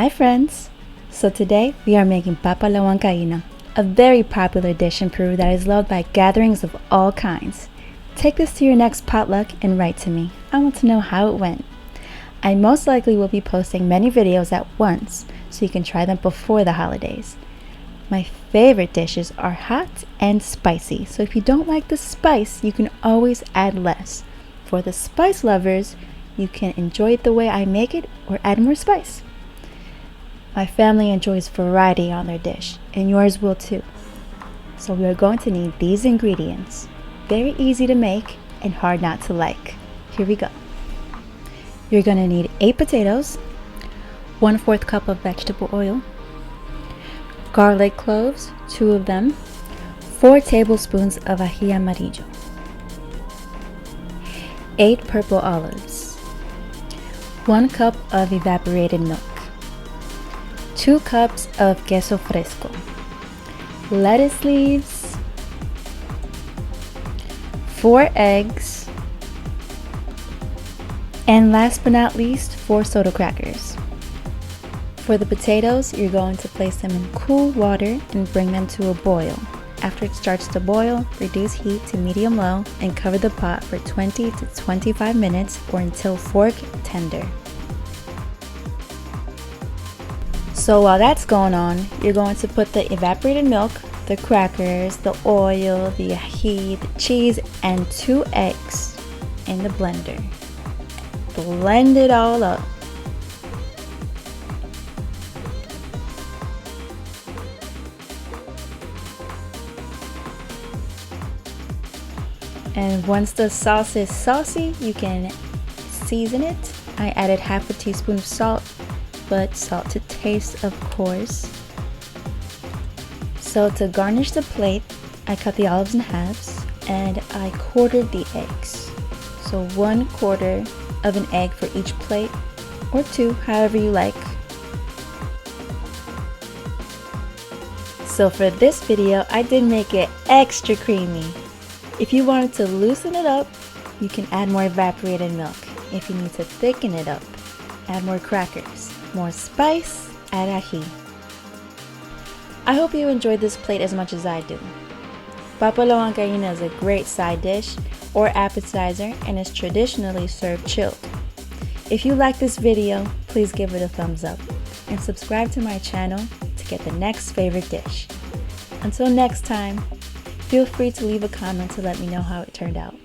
Hi friends! So today we are making papa a la huancaína, a very popular dish in Peru that is loved by gatherings of all kinds. Take this to your next potluck and write to me. I want to know how it went. I most likely will be posting many videos at once so you can try them before the holidays. My favorite dishes are hot and spicy, so if you don't like the spice, you can always add less. For the spice lovers, you can enjoy it the way I make it or add more spice. My family enjoys variety on their dish, and yours will too. So we are going to need these ingredients. Very easy to make and hard not to like. Here we go. You're going to need 8 potatoes, 1/4 cup of vegetable oil, garlic cloves, 2 of them, 4 tablespoons of ají amarillo, 8 purple olives, 1 cup of evaporated milk, 2 cups of queso fresco, lettuce leaves, 4 eggs, and last but not least, 4 soda crackers. For the potatoes, you're going to place them in cool water and bring them to a boil. After it starts to boil, reduce heat to medium-low and cover the pot for 20 to 25 minutes or until fork tender. So while that's going on, you're going to put the evaporated milk, the crackers, the oil, the ají, the cheese, and 2 eggs in the blender. Blend it all up. And once the sauce is saucy, you can season it. I added half a teaspoon of salt, but salt to taste, of course. So to garnish the plate, I cut the olives in halves and I quartered the eggs. So 1/4 of an egg for each plate, or 2, however you like. So for this video, I did make it extra creamy. If you wanted to loosen it up, you can add more evaporated milk. If you need to thicken it up, add more crackers. More spice, add ají. I hope you enjoyed this plate as much as I do. Papa a la huancaína is a great side dish or appetizer and is traditionally served chilled. If you like this video, please give it a thumbs up and subscribe to my channel to get the next favorite dish. Until next time, feel free to leave a comment to let me know how it turned out.